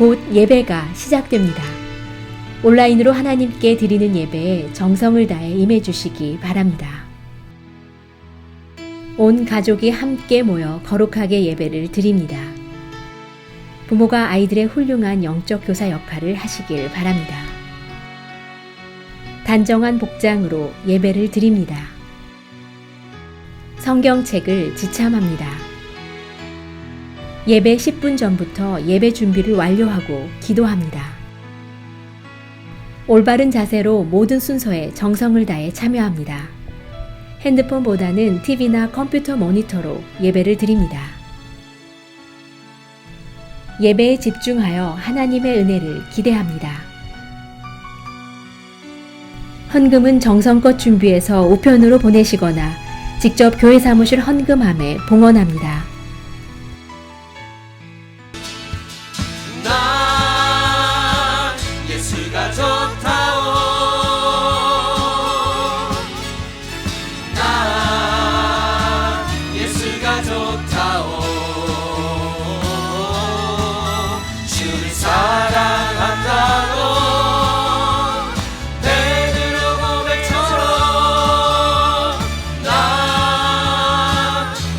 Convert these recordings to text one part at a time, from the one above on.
곧 예배가 시작됩니다. 온라인으로 하나님께 드리는 예배에 정성을 다해 임해 주시기 바랍니다. 온 가족이 함께 모여 거룩하게 예배를 드립니다. 부모가 아이들의 훌륭한 영적 교사 역할을 하시길 바랍니다. 단정한 복장으로 예배를 드립니다. 성경책을 지참합니다. 예배 10분 전부터 예배 준비를 완료하고 기도합니다. 올바른 자세로 모든 순서에 정성을 다해 참여합니다. 핸드폰보다는 TV나 컴퓨터 모니터로 예배를 드립니다. 예배에 집중하여 하나님의 은혜를 기대합니다. 헌금은 정성껏 준비해서 우편으로 보내시거나 직접 교회 사무실 헌금함에 봉헌합니다. 나 예수가 좋다오. 나 예수가 좋다오. 주를 사랑한다고 베드로 고백처럼 나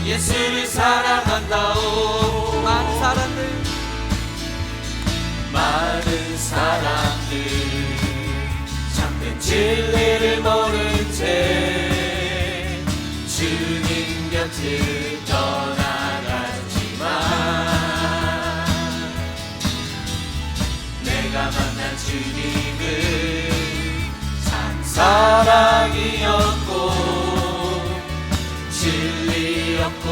예수를 사랑한다오. 많은 사람들 참된 진리를 모른 채 주님 곁을 떠나갔지만 내가 만난 주님은 참 사랑이었고 진리였고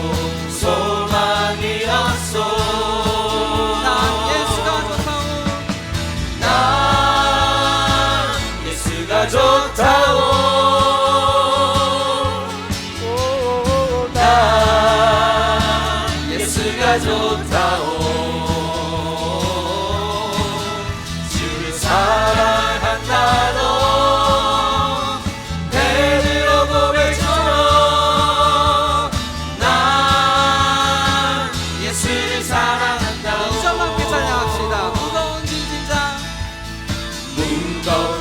소망이었소. 좋다오. 나 예수가 좋다오. 주를 사랑한다고 베드로 고백처럼 나 예수를 사랑한다고. 이절만 함께 찬양합시다. 무거운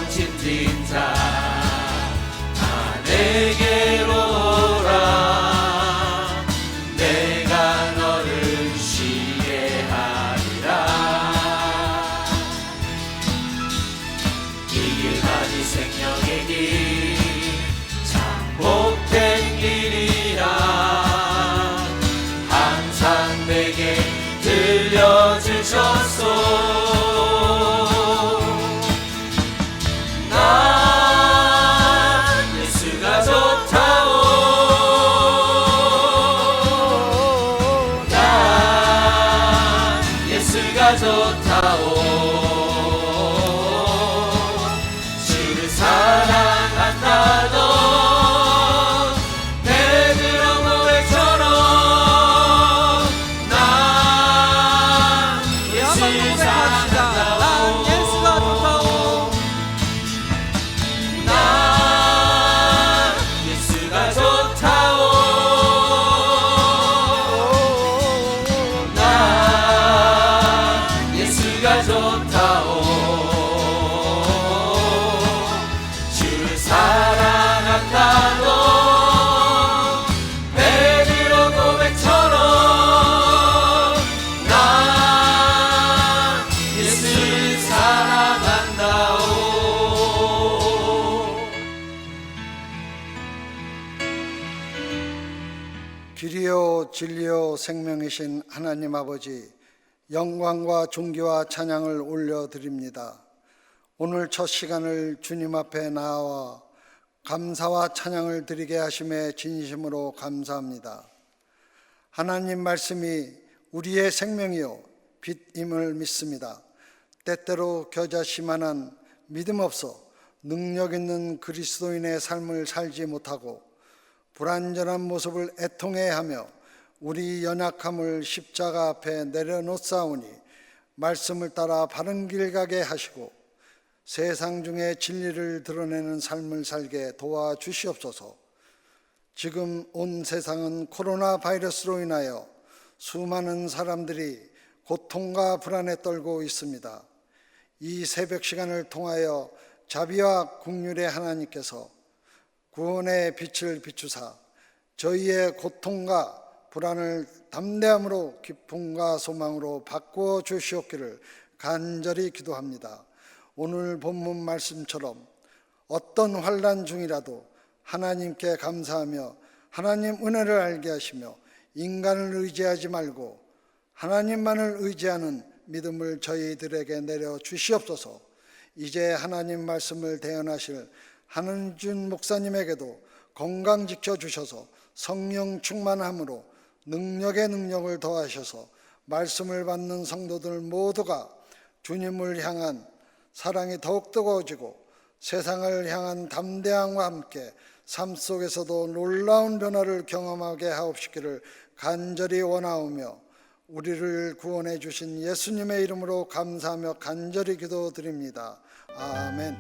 짐진 자 다 내게로 오라. 내가 너를 쉬게 하리라. 이 길 가니 생명의 길 참 복된 길이라 항상 내게 들려주셨소. 좋다오. 주를 사랑한다고 베드로 고백처럼 나 예수를 사랑한다고. 난 예수가 좋다오. 좋다오. 주를 사랑한다고 베드로 고백처럼 나 예수를 사랑한다오. 길이요 진리요 생명이신 하나님 아버지, 영광과 존귀와 찬양을 올려드립니다. 오늘 첫 시간을 주님 앞에 나와 감사와 찬양을 드리게 하심에 진심으로 감사합니다. 하나님 말씀이 우리의 생명이요 빛임을 믿습니다. 때때로 겨자씨만한 믿음 없어 능력 있는 그리스도인의 삶을 살지 못하고 불완전한 모습을 애통해하며 우리 연약함을 십자가 앞에 내려놓사오니 말씀을 따라 바른 길 가게 하시고 세상 중에 진리를 드러내는 삶을 살게 도와주시옵소서. 지금 온 세상은 코로나 바이러스로 인하여 수많은 사람들이 고통과 불안에 떨고 있습니다. 이 새벽 시간을 통하여 자비와 긍휼의 하나님께서 구원의 빛을 비추사 저희의 고통과 불안을 담대함으로 기쁨과 소망으로 바꾸어 주시옵기를 간절히 기도합니다. 오늘 본문 말씀처럼 어떤 환난 중이라도 하나님께 감사하며 하나님 은혜를 알게 하시며 인간을 의지하지 말고 하나님만을 의지하는 믿음을 저희들에게 내려 주시옵소서. 이제 하나님 말씀을 대언하실 한은준 목사님에게도 건강 지켜주셔서 성령 충만함으로 능력의 능력을 더하셔서 말씀을 받는 성도들 모두가 주님을 향한 사랑이 더욱 뜨거워지고 세상을 향한 담대함과 함께 삶 속에서도 놀라운 변화를 경험하게 하옵시기를 간절히 원하오며 우리를 구원해 주신 예수님의 이름으로 감사하며 간절히 기도드립니다. 아멘.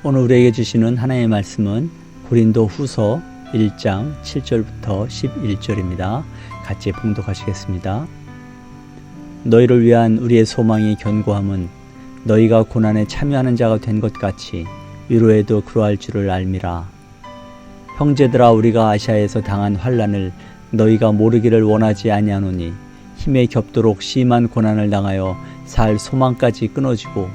오늘 우리에게 주시는 하나님의 말씀은 고린도 후서 1장 7절부터 11절입니다. 같이 봉독하시겠습니다. 너희를 위한 우리의 소망이 견고함은 너희가 고난에 참여하는 자가 된 것 같이 위로에도 그러할 줄을 알미라. 형제들아, 우리가 아시아에서 당한 환난을 너희가 모르기를 원하지 아니하노니 힘에 겹도록 심한 고난을 당하여 살 소망까지 끊어지고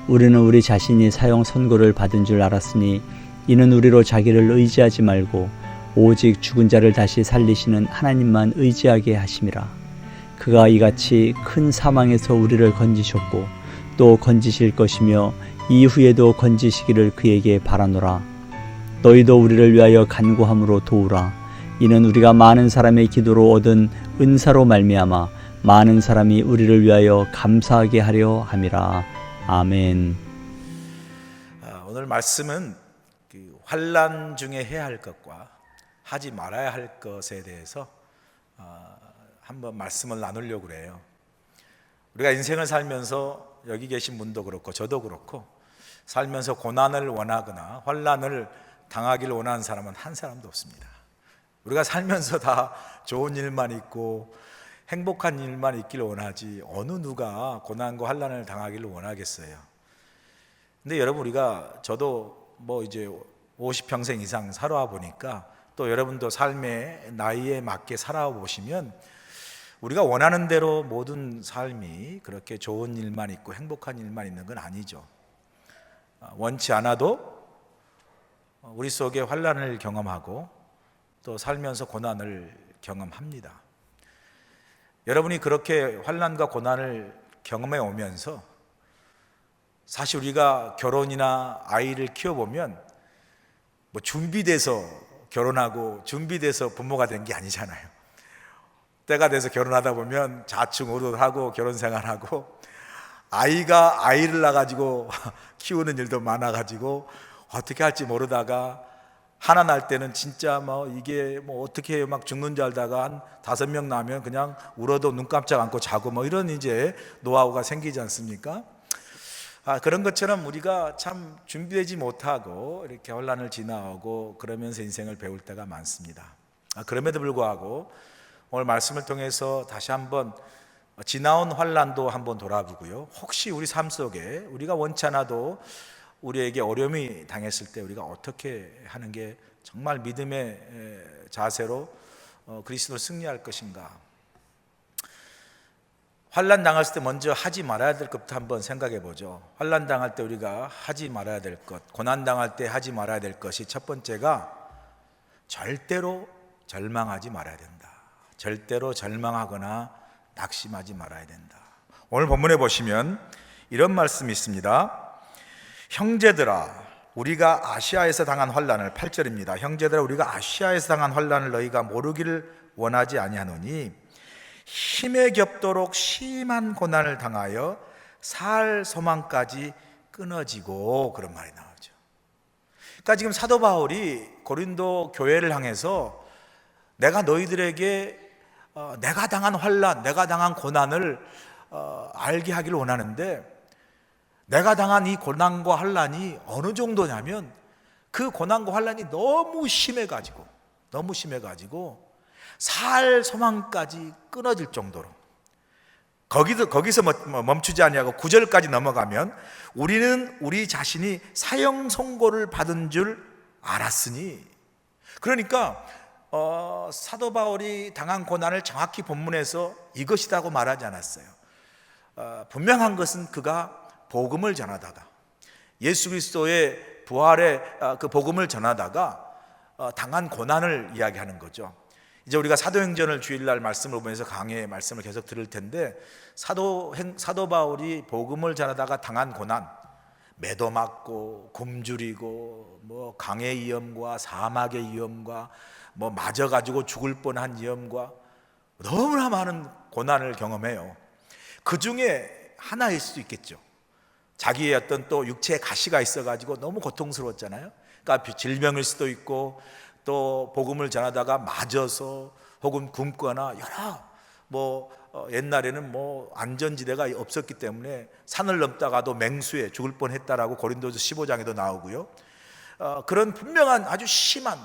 우리는 우리 자신이 사형 선고를 받은 줄 알았으니 이는 우리로 자기를 의지하지 말고 오직 죽은 자를 다시 살리시는 하나님만 의지하게 하심이라. 그가 이같이 큰 사망에서 우리를 건지셨고 또 건지실 것이며 이후에도 건지시기를 그에게 바라노라. 너희도 우리를 위하여 간구함으로 도우라. 이는 우리가 많은 사람의 기도로 얻은 은사로 말미암아 많은 사람이 우리를 위하여 감사하게 하려 함이라. 아멘. 오늘 말씀은 환난 중에 해야 할 것과 하지 말아야 할 것에 대해서 한번 말씀을 나누려고 그래요. 우리가 인생을 살면서 여기 계신 분도 그렇고 저도 그렇고 살면서 고난을 원하거나 환난을 당하기를 원하는 사람은 한 사람도 없습니다. 우리가 살면서 다 좋은 일만 있고 행복한 일만 있기를 원하지 어느 누가 고난과 환난을 당하기를 원하겠어요. 근데 여러분, 우리가 저도 이제 50평생 이상 살아와 보니까 또 여러분도 삶의 나이에 맞게 살아와 보시면 우리가 원하는 대로 모든 삶이 그렇게 좋은 일만 있고 행복한 일만 있는 건 아니죠. 원치 않아도 우리 속에 환난을 경험하고 또 살면서 고난을 경험합니다. 여러분이 그렇게 환난과 고난을 경험해 오면서 사실 우리가 결혼이나 아이를 키워보면 준비돼서 결혼하고 준비돼서 부모가 된 게 아니잖아요. 때가 돼서 결혼하다 보면 자충우돌하고 결혼생활하고 아이가 아이를 낳아가지고 키우는 일도 많아가지고 어떻게 할지 모르다가 하나 날 때는 진짜 이게 어떻게 해요? 막 죽는 줄 알다가 한 5명 나면 그냥 울어도 눈 깜짝 않고 자고 이런 이제 노하우가 생기지 않습니까? 그런 것처럼 우리가 참 준비되지 못하고 이렇게 혼란을 지나오고 그러면서 인생을 배울 때가 많습니다. 그럼에도 불구하고 오늘 말씀을 통해서 다시 한번 지나온 환난도 한번 돌아보고요. 혹시 우리 삶 속에 우리가 원치 않아도 우리에게 어려움이 당했을 때 우리가 어떻게 하는 게 정말 믿음의 자세로 그리스도를 승리할 것인가. 환난 당했을 때 먼저 하지 말아야 될 것부터 한번 생각해 보죠. 환난 당할 때 우리가 하지 말아야 될 것, 고난 당할 때 하지 말아야 될 것이 첫 번째가 절대로 절망하지 말아야 된다. 절대로 절망하거나 낙심하지 말아야 된다. 오늘 본문에 보시면 이런 말씀이 있습니다. 형제들아, 우리가 아시아에서 당한 환난을 8절입니다. 형제들아, 우리가 아시아에서 당한 환난을 너희가 모르기를 원하지 아니하노니 힘에 겹도록 심한 고난을 당하여 살 소망까지 끊어지고, 그런 말이 나오죠. 그러니까 지금 사도 바울이 고린도 교회를 향해서 내가 너희들에게 내가 당한 환난, 내가 당한 고난을 알게 하기를 원하는데, 내가 당한 이 고난과 환난이 어느 정도냐면 그 고난과 환난이 너무 심해가지고 살 소망까지 끊어질 정도로, 거기서 멈추지 아니하고 9절까지 넘어가면 우리는 우리 자신이 사형 선고를 받은 줄 알았으니, 그러니까 사도 바울이 당한 고난을 정확히 본문에서 이것이라고 말하지 않았어요. 분명한 것은 그가 복음을 전하다가, 예수 그리스도의 부활의 그 복음을 전하다가 당한 고난을 이야기하는 거죠. 이제 우리가 사도행전을 주일날 말씀을 보면서 강의 말씀을 계속 들을 텐데, 사도 바울이 복음을 전하다가 당한 고난, 매도 맞고 굶주리고 뭐 강의 위험과 사막의 위험과 뭐 맞아가지고 죽을 뻔한 위험과 너무나 많은 고난을 경험해요. 그 중에 하나일 수도 있겠죠. 자기의 어떤 또 육체에 가시가 있어가지고 너무 고통스러웠잖아요. 그러니까 질병일 수도 있고, 또 복음을 전하다가 맞아서 혹은 굶거나 여러 옛날에는 안전지대가 없었기 때문에 산을 넘다가도 맹수에 죽을 뻔했다라고 고린도서 15장에도 나오고요. 그런 분명한 아주 심한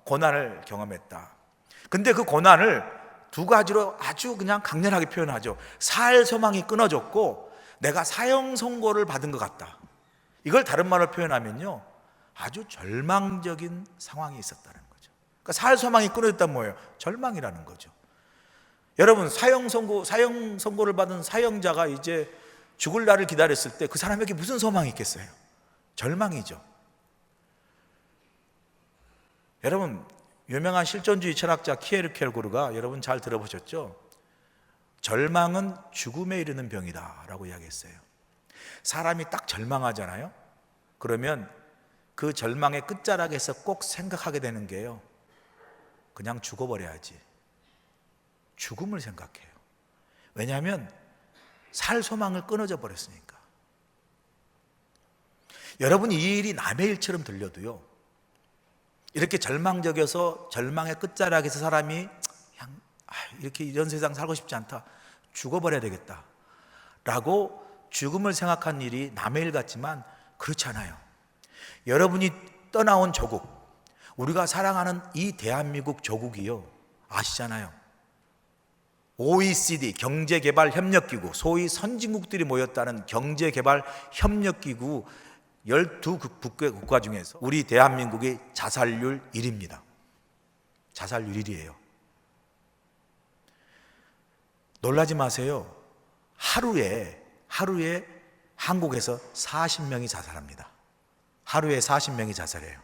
고난을 경험했다. 근데 그 고난을 두 가지로 아주 그냥 강렬하게 표현하죠. 살 소망이 끊어졌고 내가 사형 선고를 받은 것 같다. 이걸 다른 말로 표현하면요, 아주 절망적인 상황이 있었다는 거죠. 그러니까 살 소망이 끊어졌다면 뭐예요? 절망이라는 거죠. 여러분, 사형 선고를 받은 사형자가 이제 죽을 날을 기다렸을 때 그 사람에게 무슨 소망이 있겠어요? 절망이죠. 여러분, 유명한 실존주의 철학자 키에르케고르가, 여러분 잘 들어보셨죠? 절망은 죽음에 이르는 병이다 라고 이야기했어요. 사람이 딱 절망하잖아요. 그러면 그 절망의 끝자락에서 꼭 생각하게 되는 게요, 그냥 죽어버려야지. 죽음을 생각해요. 왜냐하면 살 소망을 끊어져 버렸으니까. 여러분이 이 일이 남의 일처럼 들려도요, 이렇게 절망적이어서 절망의 끝자락에서 사람이 그냥 이렇게 이런 세상 살고 싶지 않다, 죽어버려야 되겠다 라고 죽음을 생각한 일이 남의 일 같지만 그렇지 않아요. 여러분이 떠나온 조국, 우리가 사랑하는 이 대한민국 조국이요, 아시잖아요. OECD 경제개발협력기구, 소위 선진국들이 모였다는 경제개발협력기구 12국가 중에서 우리 대한민국의 자살률 1위입니다. 자살률 1위예요. 놀라지 마세요. 하루에 한국에서 40명이 자살합니다. 하루에 40명이 자살해요.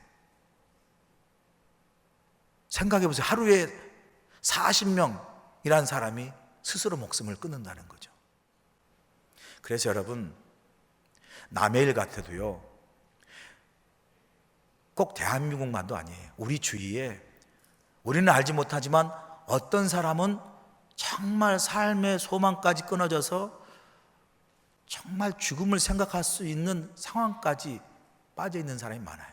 생각해 보세요. 하루에 40명이라는 사람이 스스로 목숨을 끊는다는 거죠. 그래서 여러분, 남의 일 같아도요, 꼭 대한민국만도 아니에요. 우리 주위에, 우리는 알지 못하지만 어떤 사람은 정말 삶의 소망까지 끊어져서 정말 죽음을 생각할 수 있는 상황까지 빠져 있는 사람이 많아요.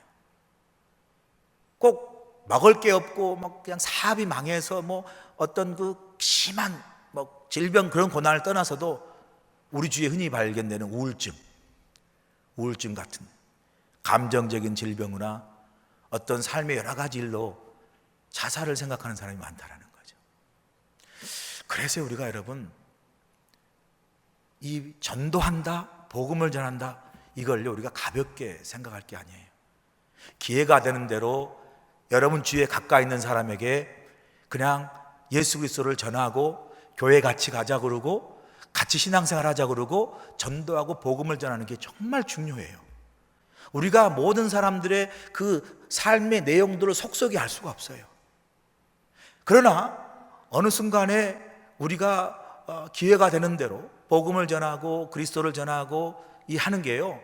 꼭 먹을 게 없고 그냥 사업이 망해서 어떤 그 심한 질병, 그런 고난을 떠나서도 우리 주위에 흔히 발견되는 우울증 같은 감정적인 질병이나 어떤 삶의 여러 가지 일로 자살을 생각하는 사람이 많다라는 거죠. 그래서 우리가 여러분, 이 전도한다, 복음을 전한다, 이걸 우리가 가볍게 생각할 게 아니에요. 기회가 되는 대로 여러분 주위에 가까이 있는 사람에게 그냥 예수 그리스도를 전하고 교회 같이 가자 그러고 같이 신앙생활 하자 그러고 전도하고 복음을 전하는 게 정말 중요해요. 우리가 모든 사람들의 그 삶의 내용들을 속속이 알 수가 없어요. 그러나 어느 순간에 우리가 기회가 되는 대로 복음을 전하고 그리스도를 전하고 이 하는 게요,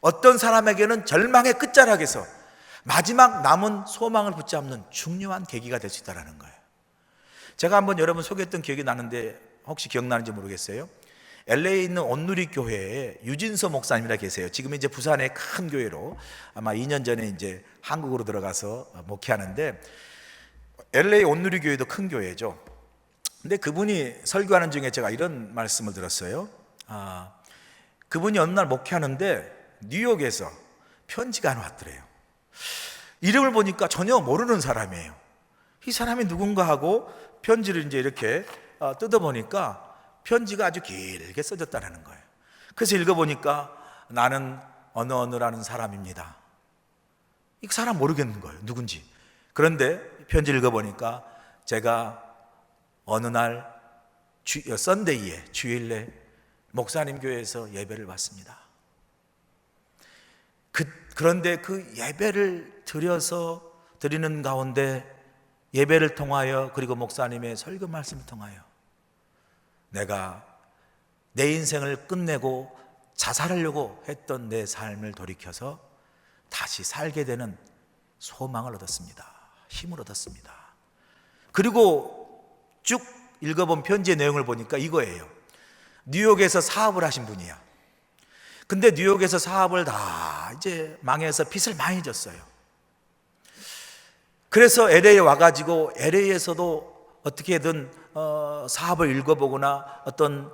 어떤 사람에게는 절망의 끝자락에서 마지막 남은 소망을 붙잡는 중요한 계기가 될 수 있다는 거예요. 제가 한번 여러분 소개했던 기억이 나는데 혹시 기억나는지 모르겠어요. LA에 있는 온누리 교회에 유진서 목사님이라 계세요. 지금 이제 부산의 큰 교회로 아마 2년 전에 이제 한국으로 들어가서 목회하는데, LA 온누리 교회도 큰 교회죠. 근데 그분이 설교하는 중에 제가 이런 말씀을 들었어요. 그분이 어느 날 목회하는데 뉴욕에서 편지가 하나 왔더래요. 이름을 보니까 전혀 모르는 사람이에요. 이 사람이 누군가 하고 편지를 이제 이렇게 뜯어보니까 편지가 아주 길게 써졌다는 거예요. 그래서 읽어보니까 나는 어느어느라는 사람입니다. 이 사람 모르겠는 거예요, 누군지. 그런데 편지를 읽어보니까 제가 어느 날 썬데이에, 주일에 목사님 교회에서 예배를 받습니다. 그런데 그 예배를 드리는 가운데 예배를 통하여, 그리고 목사님의 설교 말씀을 통하여 내가 내 인생을 끝내고 자살하려고 했던 내 삶을 돌이켜서 다시 살게 되는 소망을 얻었습니다. 힘을 얻었습니다. 그리고 쭉 읽어본 편지의 내용을 보니까 이거예요. 뉴욕에서 사업을 하신 분이야. 근데 뉴욕에서 사업을 다 이제 망해서 빚을 많이 졌어요. 그래서 LA에 와가지고 LA에서도 어떻게든 사업을 읽어보거나 어떤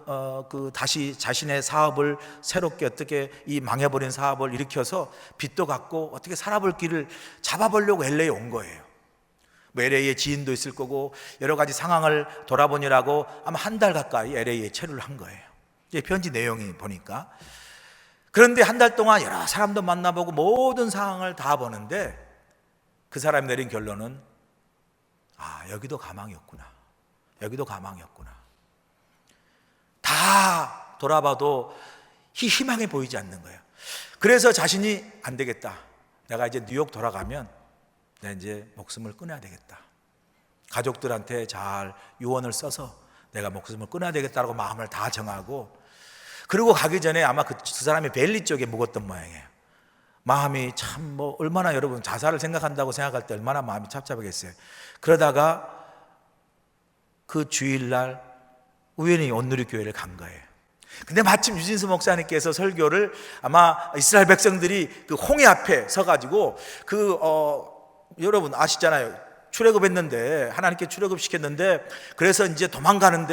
다시 자신의 사업을 새롭게 어떻게 이 망해버린 사업을 일으켜서 빚도 갚고 어떻게 살아볼 길을 잡아보려고 LA에 온 거예요. 뭐 LA에 지인도 있을 거고 여러 가지 상황을 돌아보느라고 아마 한 달 가까이 LA에 체류를 한 거예요. 이제 편지 내용이 보니까. 그런데 한 달 동안 여러 사람도 만나보고 모든 상황을 다 보는데 그 사람이 내린 결론은 여기도 가망이 없구나. 여기도 가망이 없구나. 다 돌아봐도 희망이 보이지 않는 거예요. 그래서 자신이 안 되겠다. 내가 이제 뉴욕 돌아가면 내가 이제 목숨을 끊어야 되겠다. 가족들한테 잘 유언을 써서 내가 목숨을 끊어야 되겠다라고 마음을 다 정하고, 그리고 가기 전에 아마 그 사람이 벨리 쪽에 묵었던 모양이에요. 마음이 참 얼마나, 여러분 자살을 생각한다고 생각할 때 얼마나 마음이 착잡하겠어요. 그러다가 그 주일날 우연히 온누리교회를 간 거예요. 근데 마침 유진수 목사님께서 설교를 아마 이스라엘 백성들이 그 홍해 앞에 서가지고 여러분 아시잖아요. 출애굽했는데, 하나님께 출애굽시켰는데, 그래서 이제 도망가는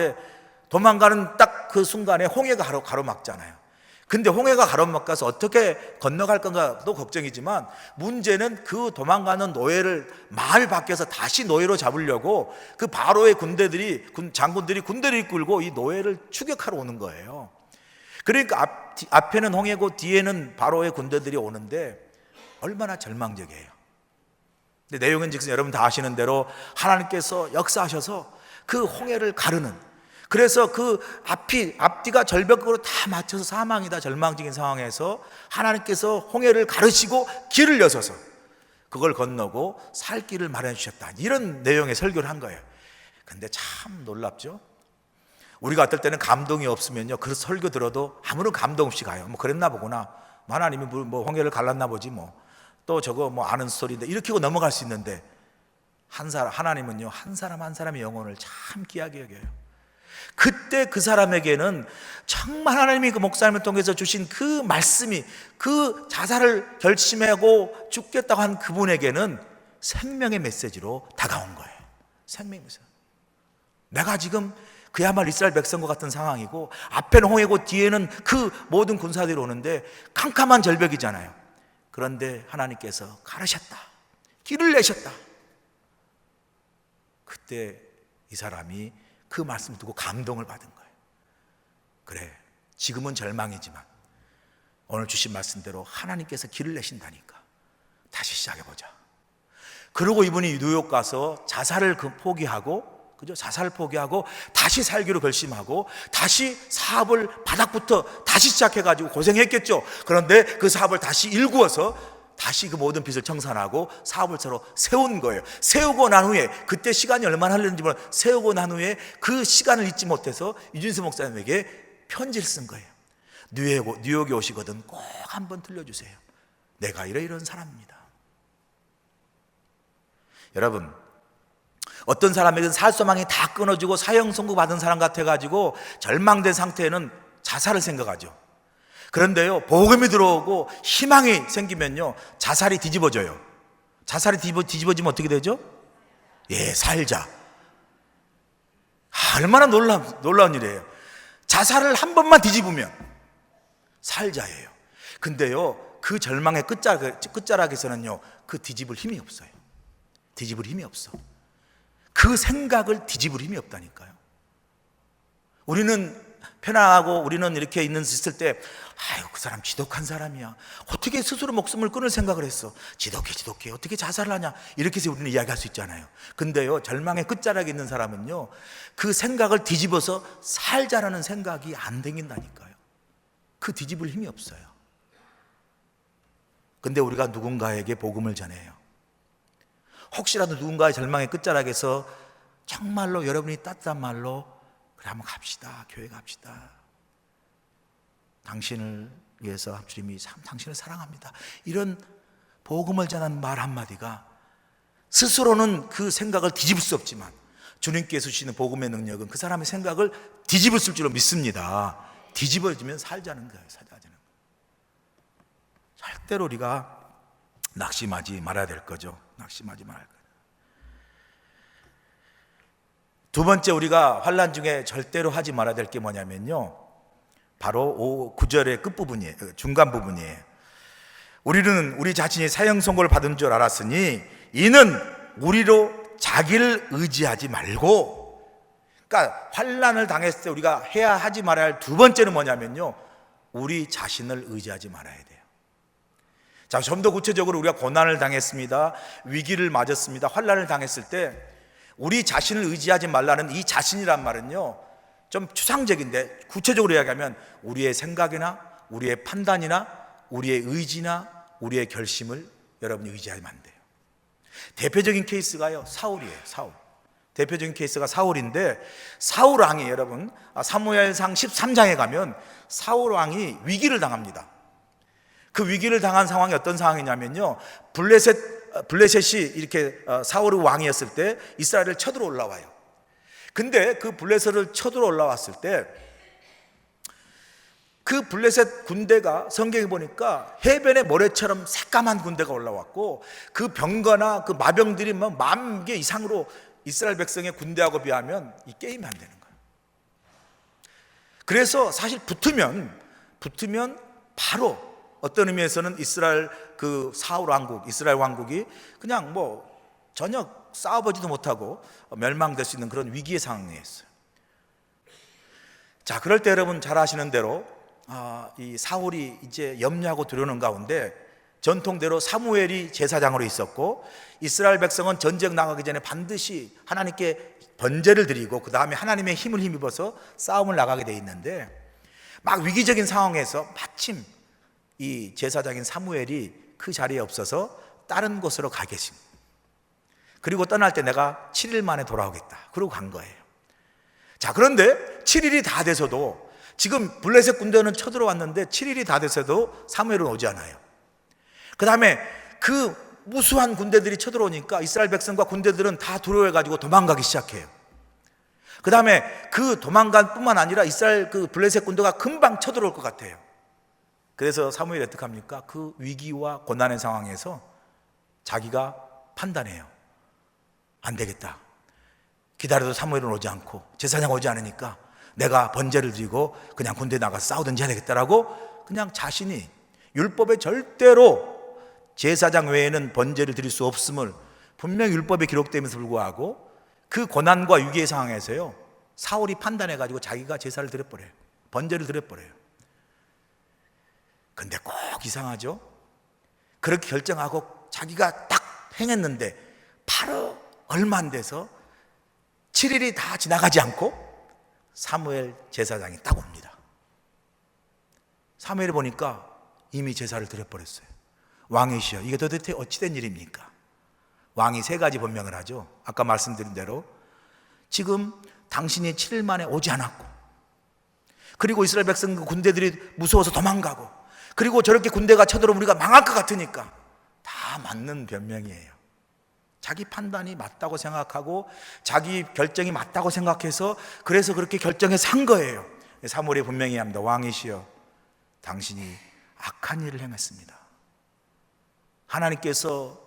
딱 그 순간에 홍해가 가로막잖아요. 근데 홍해가 가로막아서 어떻게 건너갈 건가도 걱정이지만, 문제는 그 도망가는 노예를 마을 밖에서 다시 노예로 잡으려고 그 바로의 장군들이 군대를 이끌고 이 노예를 추격하러 오는 거예요. 그러니까 앞에는 홍해고 뒤에는 바로의 군대들이 오는데 얼마나 절망적이에요. 근데 내용은 즉슨 여러분 다 아시는 대로 하나님께서 역사하셔서 그 홍해를 가르는, 그래서 그 앞뒤가 절벽으로 다 맞춰서 사망이다, 절망적인 상황에서 하나님께서 홍해를 가르시고 길을 여셔서 그걸 건너고 살 길을 마련해 주셨다, 이런 내용의 설교를 한 거예요. 근데 참 놀랍죠. 우리가 어떨 때는 감동이 없으면요, 그 설교 들어도 아무런 감동 없이 가요. 뭐 그랬나 보구나, 하나님이 뭐 홍해를 갈랐나 보지, 또 저거 아는 스토리인데 이렇게 하고 넘어갈 수 있는데, 하나님은요 한 사람 한 사람의 영혼을 참 귀하게 여겨요. 그때 그 사람에게는 정말 하나님이 그 목사님을 통해서 주신 그 말씀이, 그 자살을 결심하고 죽겠다고 한 그분에게는 생명의 메시지로 다가온 거예요. 생명의 메시지. 내가 지금 그야말로 이스라엘 백성과 같은 상황이고, 앞에는 홍해고 뒤에는 그 모든 군사들이 오는데 캄캄한 절벽이잖아요. 그런데 하나님께서 가르셨다, 길을 내셨다. 그때 이 사람이 그 말씀을 듣고 감동을 받은 거예요. 그래, 지금은 절망이지만 오늘 주신 말씀대로 하나님께서 길을 내신다니까 다시 시작해보자. 그리고 이분이 뉴욕 가서 자살을 포기하고, 자살을 포기하고 다시 살기로 결심하고 다시 사업을 바닥부터 다시 시작해가지고 고생했겠죠. 그런데 그 사업을 다시 일구어서 다시 그 모든 빚을 청산하고 사업을 새로 세운 거예요. 세우고 난 후에, 그때 시간이 얼마나 흘렀는지 몰라, 세우고 난 후에 그 시간을 잊지 못해서 유진수 목사님에게 편지를 쓴 거예요. 뉴욕에 오시거든 꼭 한번 들려주세요. 내가 이런 사람입니다. 여러분, 어떤 사람에게는 살소망이 다 끊어지고 사형 선고 받은 사람 같아가지고 절망된 상태에는 자살을 생각하죠. 그런데요, 복음이 들어오고 희망이 생기면요, 자살이 뒤집어져요. 자살이 뒤집어지면 어떻게 되죠? 살자. 얼마나 놀라운 일이에요. 자살을 한 번만 뒤집으면 살자예요. 근데요, 그 절망의 끝자락에서는요, 그 뒤집을 힘이 없어요. 뒤집을 힘이 없어. 그 생각을 뒤집을 힘이 없다니까요. 우리는 편안하고 우리는 이렇게 있을 때 아유 그 사람 지독한 사람이야, 어떻게 스스로 목숨을 끊을 생각을 했어, 지독해 어떻게 자살을 하냐, 이렇게 해서 우리는 이야기할 수 있잖아요. 근데요, 절망의 끝자락에 있는 사람은요, 그 생각을 뒤집어서 살자라는 생각이 안 생긴다니까요. 그 뒤집을 힘이 없어요. 근데 우리가 누군가에게 복음을 전해요. 혹시라도 누군가의 절망의 끝자락에서 정말로 여러분이 따뜻한 말로 그래 한번 갑시다, 교회 갑시다, 당신을 위해서 주님이 당신을 사랑합니다, 이런 복음을 전하는 말 한마디가 스스로는 그 생각을 뒤집을 수 없지만 주님께서 주시는 복음의 능력은 그 사람의 생각을 뒤집을 줄로 믿습니다. 뒤집어지면 살자는 거예요. 살자는 거예요. 절대로 우리가 낙심하지 말아야 될 거죠. 낙심하지 말아야 될 거예요. 두 번째, 우리가 환난 중에 절대로 하지 말아야 될 게 뭐냐면요, 바로 9절의 끝부분이에요. 중간 부분이에요. 우리는 우리 자신이 사형 선고를 받은 줄 알았으니 이는 우리로 자기를 의지하지 말고, 그러니까 환난을 당했을 때 우리가 해야 하지 말아야 할 두 번째는 뭐냐면요, 우리 자신을 의지하지 말아야 돼요. 자, 좀 더 구체적으로 우리가 고난을 당했습니다, 위기를 맞았습니다, 환난을 당했을 때 우리 자신을 의지하지 말라는 이 자신이란 말은요, 좀 추상적인데 구체적으로 이야기하면 우리의 생각이나 우리의 판단이나 우리의 의지나 우리의 결심을 여러분이 의지하면 안 돼요. 대표적인 케이스가요, 사울이에요. 사울. 대표적인 케이스가 사울인데, 사울 왕이 여러분 사무엘상 13장에 가면 사울 왕이 위기를 당합니다. 그 위기를 당한 상황이 어떤 상황이냐면요, 블레셋이 이렇게 사울의 왕이었을 때 이스라엘을 쳐들어 올라와요. 근데 그 블레셋을 쳐들어 올라왔을 때 그 블레셋 군대가 성경에 보니까 해변의 모래처럼 새까만 군대가 올라왔고, 그 병거나 그 마병들이 뭐 10,000개 이상으로 이스라엘 백성의 군대하고 비하면 이 게임이 안 되는 거예요. 그래서 사실 붙으면 바로 어떤 의미에서는 이스라엘 그 사울 왕국, 이스라엘 왕국이 그냥 뭐 전혀 싸워보지도 못하고 멸망될 수 있는 그런 위기의 상황이었어요. 자, 그럴 때 여러분 잘 아시는 대로 이 사울이 이제 염려하고 두려우는 가운데 전통대로 사무엘이 제사장으로 있었고, 이스라엘 백성은 전쟁 나가기 전에 반드시 하나님께 번제를 드리고 그 다음에 하나님의 힘을 힘입어서 싸움을 나가게 돼 있는데, 막 위기적인 상황에서 마침 이 제사장인 사무엘이 그 자리에 없어서 다른 곳으로 가 계신, 그리고 떠날 때 내가 7일 만에 돌아오겠다 그러고 간 거예요. 자, 그런데 7일이 다 돼서도, 지금 블레셋 군대는 쳐들어왔는데 7일이 다 돼서도 사무엘은 오지 않아요. 그 다음에 그 무수한 군대들이 쳐들어오니까 이스라엘 백성과 군대들은 다 두려워해가지고 도망가기 시작해요. 그 다음에 그 도망간 뿐만 아니라 이스라엘 그 블레셋 군대가 금방 쳐들어올 것 같아요. 그래서 사무엘이 어떻게 합니까? 그 위기와 고난의 상황에서 자기가 판단해요. 안 되겠다, 기다려도 사무엘은 오지 않고 제사장 오지 않으니까 내가 번제를 드리고 그냥 군대에 나가서 싸우든지 해야 되겠다라고, 그냥 자신이 율법에 절대로 제사장 외에는 번제를 드릴 수 없음을 분명히 율법에 기록되면서 불구하고 그 고난과 위기의 상황에서요, 사울이 판단해가지고 자기가 제사를 드려버려요. 번제를 드려버려요. 근데 꼭 이상하죠? 그렇게 결정하고 자기가 딱 행했는데 바로 얼마 안 돼서 7일이 다 지나가지 않고 사무엘 제사장이 딱 옵니다. 사무엘이 보니까 이미 제사를 드려버렸어요. 왕이시여, 이게 도대체 어찌된 일입니까? 왕이 3가지 변명을 하죠. 아까 말씀드린 대로 지금 당신이 7일 만에 오지 않았고, 그리고 이스라엘 백성 군대들이 무서워서 도망가고, 그리고 저렇게 군대가 쳐들어오면 우리가 망할 것 같으니까, 다 맞는 변명이에요. 자기 판단이 맞다고 생각하고 자기 결정이 맞다고 생각해서 그래서 그렇게 결정해서 한 거예요. 사무엘이 분명히 합니다. 왕이시여, 당신이 악한 일을 행했습니다. 하나님께서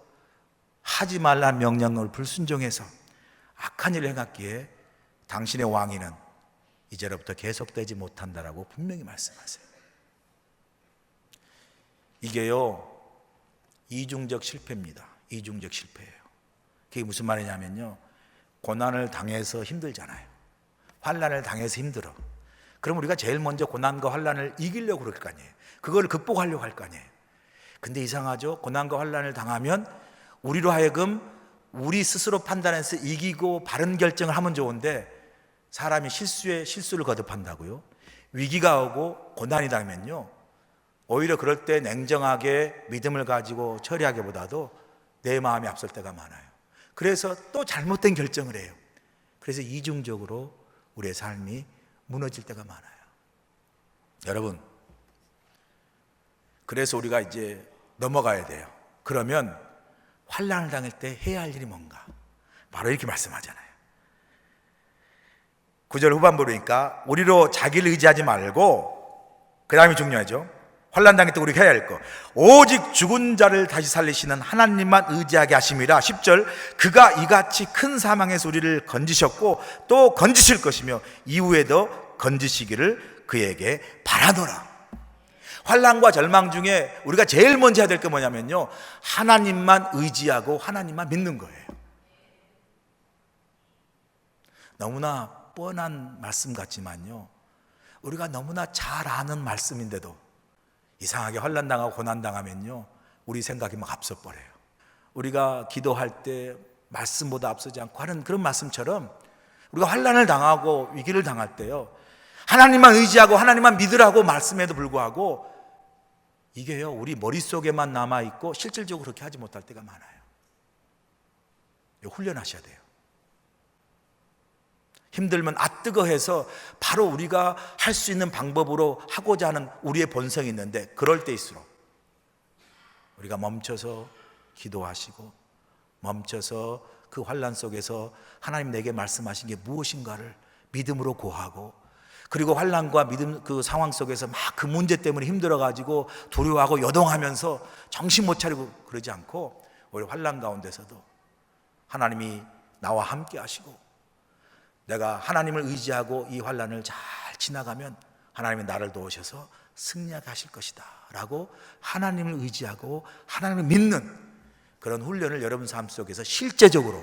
하지 말라는 명령을 불순종해서 악한 일을 행했기에 당신의 왕위는 이제로부터 계속되지 못한다라고 분명히 말씀하세요. 이게요, 이중적 실패입니다. 이중적 실패예요. 그게 무슨 말이냐면요, 고난을 당해서 힘들잖아요. 환난을 당해서 힘들어. 그럼 우리가 제일 먼저 고난과 환난을 이기려고 그럴 거 아니에요. 그걸 극복하려고 할 거 아니에요. 근데 이상하죠. 고난과 환난을 당하면 우리로 하여금 우리 스스로 판단해서 이기고 바른 결정을 하면 좋은데, 사람이 실수에 실수를 거듭한다고요. 위기가 오고 고난이 당하면요, 오히려 그럴 때 냉정하게 믿음을 가지고 처리하기보다도 내 마음이 앞설 때가 많아요. 그래서 또 잘못된 결정을 해요. 그래서 이중적으로 우리의 삶이 무너질 때가 많아요. 여러분, 그래서 우리가 이제 넘어가야 돼요. 그러면 환난을 당할 때 해야 할 일이 뭔가? 바로 이렇게 말씀하잖아요. 9절 후반부로 보니까 우리로 자기를 의지하지 말고, 그 다음이 중요하죠. 환난 당할 때 우리가 해야 할 거, 오직 죽은 자를 다시 살리시는 하나님만 의지하게 하심이라. 10절, 그가 이같이 큰 사망에서 우리를 건지셨고 또 건지실 것이며 이후에도 건지시기를 그에게 바라노라. 환난과 절망 중에 우리가 제일 먼저 해야 될 게 뭐냐면요, 하나님만 의지하고 하나님만 믿는 거예요. 너무나 뻔한 말씀 같지만요, 우리가 너무나 잘 아는 말씀인데도 이상하게 환난당하고 고난당하면요, 우리 생각이 막 앞서 버려요. 우리가 기도할 때 말씀보다 앞서지 않고 하는 그런 말씀처럼, 우리가 환난을 당하고 위기를 당할 때요, 하나님만 의지하고 하나님만 믿으라고 말씀에도 불구하고 이게요, 우리 머릿속에만 남아있고 실질적으로 그렇게 하지 못할 때가 많아요. 이거 훈련하셔야 돼요. 힘들면 뜨거 해서 바로 우리가 할 수 있는 방법으로 하고자 하는 우리의 본성이 있는데, 그럴 때일수록 우리가 멈춰서 기도하시고 멈춰서 그 환난 속에서 하나님 내게 말씀하신 게 무엇인가를 믿음으로 고하고, 그리고 환난과 믿음 그 상황 속에서 막 그 문제 때문에 힘들어가지고 두려워하고 요동하면서 정신 못 차리고 그러지 않고, 오히려 환난 가운데서도 하나님이 나와 함께 하시고 내가 하나님을 의지하고 이 환난을 잘 지나가면 하나님이 나를 도우셔서 승리하게 하실 것이다 라고 하나님을 의지하고 하나님을 믿는 그런 훈련을 여러분 삶 속에서 실제적으로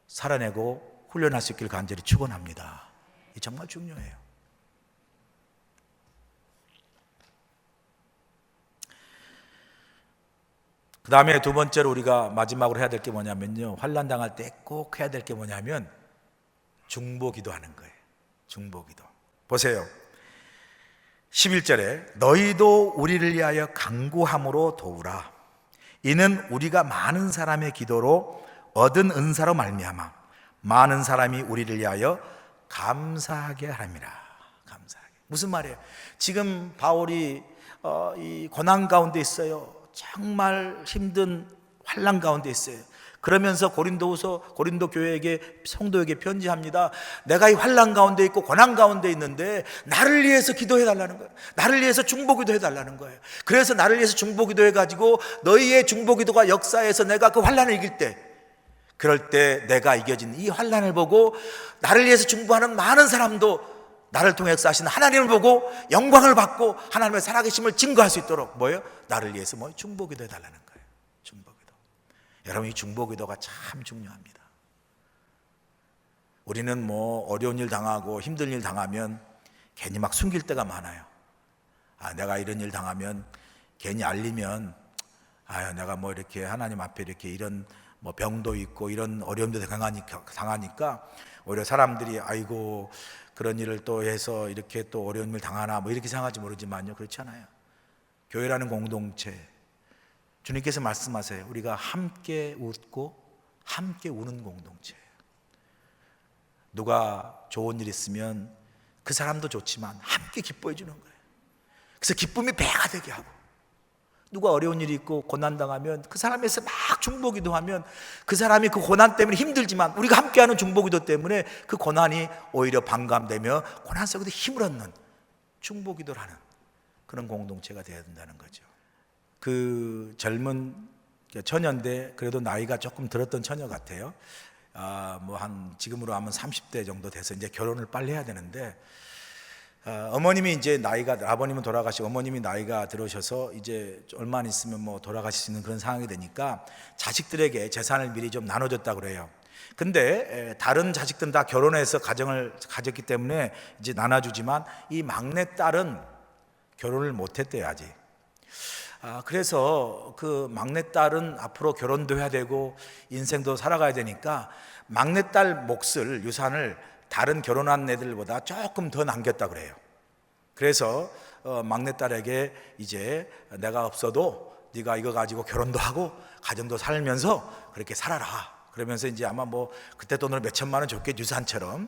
살아내고 훈련할 수 있기를 간절히 축원합니다. 이 정말 중요해요. 그 다음에 두 번째로 우리가 마지막으로 해야 될 게 뭐냐면요, 환난 당할 때 꼭 해야 될 게 뭐냐면 중보기도하는 거예요. 중보기도. 보세요. 11절에 너희도 우리를 위하여 간구함으로 도우라. 이는 우리가 많은 사람의 기도로 얻은 은사로 말미암아 많은 사람이 우리를 위하여 감사하게 하람이라. 감사하게. 무슨 말이에요? 지금 바울이 이 고난 가운데 있어요. 정말 힘든 환난 가운데 있어요. 그러면서 고린도 교회에게, 성도에게 편지합니다. 내가 이 환난 가운데 있고 고난 가운데 있는데 나를 위해서 기도해 달라는 거예요. 나를 위해서 중보기도 해 달라는 거예요. 그래서 나를 위해서 중보기도 해가지고 너희의 중보기도가 역사해서 내가 그 환난을 이길 때, 그럴 때 내가 이겨진 이 환난을 보고 나를 위해서 중보하는 많은 사람도 나를 통해 역사하시는 하나님을 보고 영광을 받고 하나님의 살아계심을 증거할 수 있도록 뭐예요? 나를 위해서 중보기도 해달라는 거예요. 중보기도. 여러분, 이 중보기도가 참 중요합니다. 우리는 어려운 일 당하고 힘든 일 당하면 괜히 막 숨길 때가 많아요. 내가 이런 일 당하면 괜히 알리면 내가 이렇게 하나님 앞에 이렇게 이런 병도 있고 이런 어려움도 당하니까 오히려 사람들이 아이고 그런 일을 또 해서 이렇게 또 어려운 일 당하나 이렇게 생각할지 모르지만요, 그렇지 않아요. 교회라는 공동체, 주님께서 말씀하세요. 우리가 함께 웃고 함께 우는 공동체예요. 누가 좋은 일 있으면 그 사람도 좋지만 함께 기뻐해 주는 거예요. 그래서 기쁨이 배가 되게 하고, 누가 어려운 일이 있고 고난당하면 그 사람에서 막 중보기도 하면 그 사람이 그 고난 때문에 힘들지만 우리가 함께하는 중보기도 때문에 그 고난이 오히려 반감되며 고난 속에도 힘을 얻는 중보기도를 하는 그런 공동체가 되어야 된다는 거죠. 그 젊은 처녀인데 그래도 나이가 조금 들었던 처녀 같아요. 지금으로 하면 30대 정도 돼서 이제 결혼을 빨리 해야 되는데, 어머님이 이제 아버님은 돌아가시고 어머님이 나이가 들으셔서 이제 얼마 안 있으면 돌아가실 수 있는 그런 상황이 되니까 자식들에게 재산을 미리 좀 나눠줬다고 그래요. 근데 다른 자식들은 다 결혼해서 가정을 가졌기 때문에 이제 나눠주지만 이 막내딸은 결혼을 못했대요 아직. 그래서 그 막내딸은 앞으로 결혼도 해야 되고 인생도 살아가야 되니까 막내딸 몫을, 유산을 다른 결혼한 애들보다 조금 더 남겼다 그래요. 그래서 막내딸에게 이제 내가 없어도 네가 이거 가지고 결혼도 하고 가정도 살면서 그렇게 살아라. 그러면서 이제 아마 뭐 그때 돈으로 몇 천만 원 줬겠죠, 유산처럼.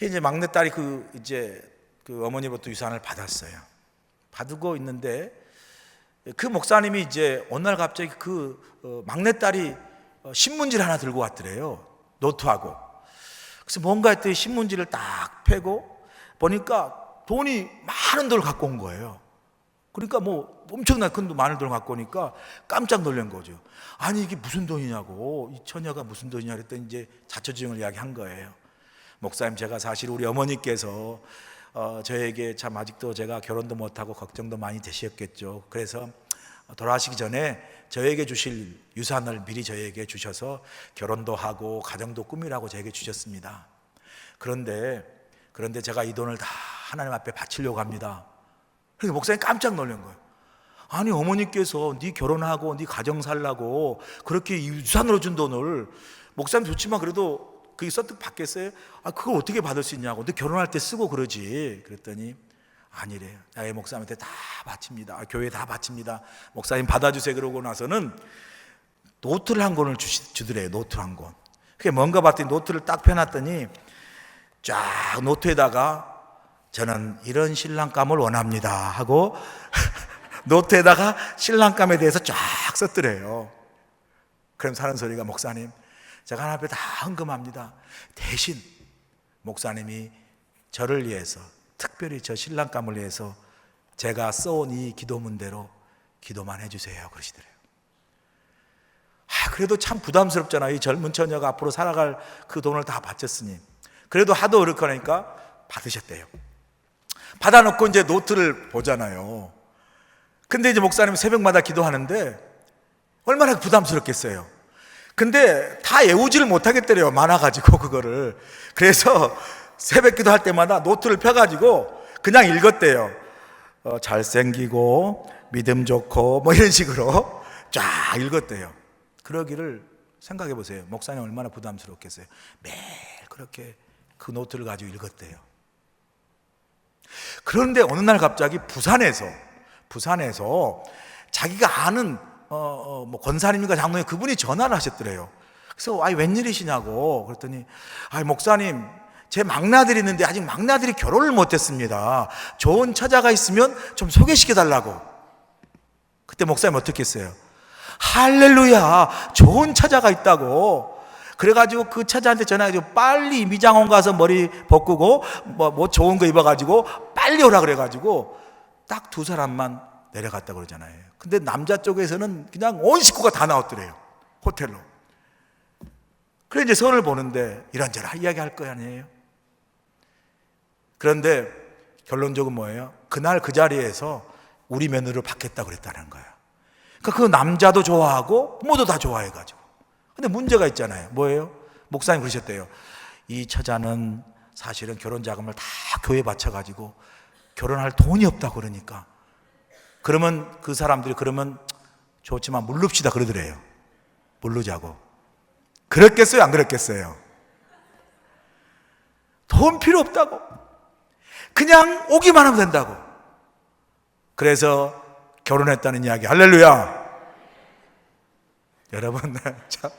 이제 막내딸이 이제 그 어머니부터 유산을 받았어요. 받고 있는데 그 목사님이 이제 어느 날 갑자기 막내딸이 신문지를 하나 들고 왔더래요. 노트하고. 그래서 뭔가 했더니 신문지를 딱 펴고 보니까 돈이 많은 돈을 갖고 온 거예요. 그러니까 뭐 엄청나게 큰 돈, 많은 돈을 갖고 오니까 깜짝 놀란 거죠. 아니 이게 무슨 돈이냐고, 이 처녀가 무슨 돈이냐 그랬더니 이제 자초지종을 이야기한 거예요. 목사님, 제가 사실 우리 어머니께서 저에게 참 아직도 제가 결혼도 못하고 걱정도 많이 되셨겠죠. 그래서 돌아가시기 전에 저에게 주실 유산을 미리 저에게 주셔서 결혼도 하고 가정도 꾸미라고 저에게 주셨습니다. 그런데 제가 이 돈을 다 하나님 앞에 바치려고 합니다. 그래서 목사님 깜짝 놀란 거예요. 아니 어머니께서 네 결혼하고 네 가정 살라고 그렇게 유산으로 준 돈을, 목사님 좋지만 그래도 그게 썩 받겠어요? 그걸 어떻게 받을 수 있냐고. 너 결혼할 때 쓰고 그러지. 그랬더니 아니래요. 나의 목사님한테 다 바칩니다. 교회에 다 바칩니다. 목사님 받아주세요. 그러고 나서는 노트를 한 권을 주더래요. 노트를 한 권. 그게 뭔가 봤더니 노트를 딱 펴놨더니 쫙 노트에다가 저는 이런 신랑감을 원합니다 하고 노트에다가 신랑감에 대해서 쫙 썼더래요. 그럼 사는 소리가, 목사님 제가 하나님 앞에 다 헌금합니다. 대신 목사님이 저를 위해서, 특별히 저 신랑감을 위해서 제가 써온 이 기도문대로 기도만 해주세요 그러시더래요. 그래도 참 부담스럽잖아요. 이 젊은 처녀가 앞으로 살아갈 그 돈을 다 바쳤으니. 그래도 하도 그렇게 하니까 받으셨대요. 받아놓고 이제 노트를 보잖아요. 근데 이제 목사님 새벽마다 기도하는데 얼마나 부담스럽겠어요. 근데 다 외우지를 못하겠더래요. 많아가지고 그거를. 그래서 새벽 기도할 때마다 노트를 펴가지고 그냥 읽었대요. 잘생기고 믿음 좋고 뭐 이런 식으로 쫙 읽었대요. 그러기를 생각해 보세요. 목사님 얼마나 부담스럽겠어요. 매일 그렇게 그 노트를 가지고 읽었대요. 그런데 어느 날 갑자기 부산에서 자기가 아는 뭐 권사님인가 장로님, 그분이 전화를 하셨더래요. 그래서 웬일이시냐고 그랬더니 목사님, 제 막내아들이 있는데 아직 막내아들이 결혼을 못했습니다. 좋은 처자가 있으면 좀 소개시켜 달라고. 그때 목사님 어떻게 했어요? 할렐루야, 좋은 처자가 있다고. 그래가지고 그 처자한테 전화해가지고 빨리 미장원 가서 머리 벗고 뭐 좋은 거 입어가지고 빨리 오라 그래가지고 딱 두 사람만 내려갔다 그러잖아요. 근데 남자 쪽에서는 그냥 온 식구가 다 나왔더래요. 호텔로. 그래 이제 선을 보는데 이런저런 이야기 할 거 아니에요. 그런데 결론적으로 뭐예요? 그날 그 자리에서 우리 며느리를 받겠다 그랬다는 거예요. 그러니까 그 남자도 좋아하고 부모도 다 좋아해가지고. 근데 문제가 있잖아요. 뭐예요? 목사님 그러셨대요. 이 처자는 사실은 결혼 자금을 다 교회에 바쳐가지고 결혼할 돈이 없다고 그러니까, 그러면 그 사람들이 그러면 좋지만 물릅시다 그러더래요. 물르자고. 그랬겠어요? 안 그랬겠어요? 돈 필요 없다고. 그냥 오기만 하면 된다고. 그래서 결혼했다는 이야기. 할렐루야. 여러분 참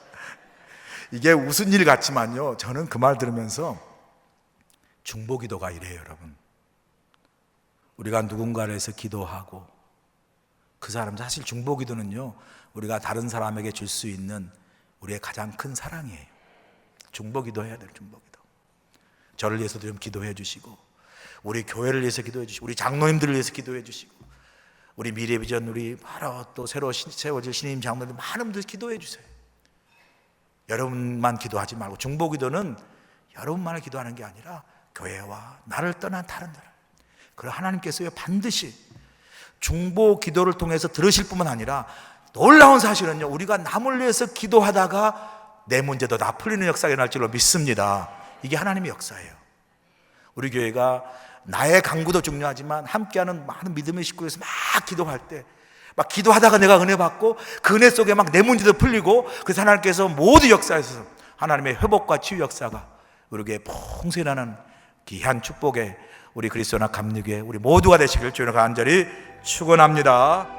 이게 웃은 일 같지만요, 저는 그 말 들으면서 중보기도가 이래요. 여러분, 우리가 누군가를 위해서 기도하고 그 사람, 사실 중보기도는요 우리가 다른 사람에게 줄 수 있는 우리의 가장 큰 사랑이에요. 중보기도 해야 돼요. 중보기도. 저를 위해서도 좀 기도해 주시고, 우리 교회를 위해서 기도해 주시고, 우리 장로님들을 위해서 기도해 주시고, 우리 미래비전, 우리 바로 또 새로 세워질 신임 장로들 많은 분들 기도해 주세요. 여러분만 기도하지 말고, 중보기도는 여러분만을 기도하는 게 아니라 교회와 나를 떠난 다른 나라, 그리고 하나님께서요 반드시 중보기도를 통해서 들으실 뿐만 아니라 놀라운 사실은요, 우리가 남을 위해서 기도하다가 내 문제도 다 풀리는 역사가 일어날 줄로 믿습니다. 이게 하나님의 역사예요. 우리 교회가 나의 강구도 중요하지만 함께하는 많은 믿음의 식구에서 막 기도할 때, 막 기도하다가 내가 은혜 받고 그 은혜 속에 막 내 문제도 풀리고, 그래서 하나님께서 모든 역사에서 하나님의 회복과 치유 역사가 우리 교회에 풍성하는 귀한 축복의 우리 그리스도나 감리교회 우리 모두가 되시길 주님과 간절히 축원합니다.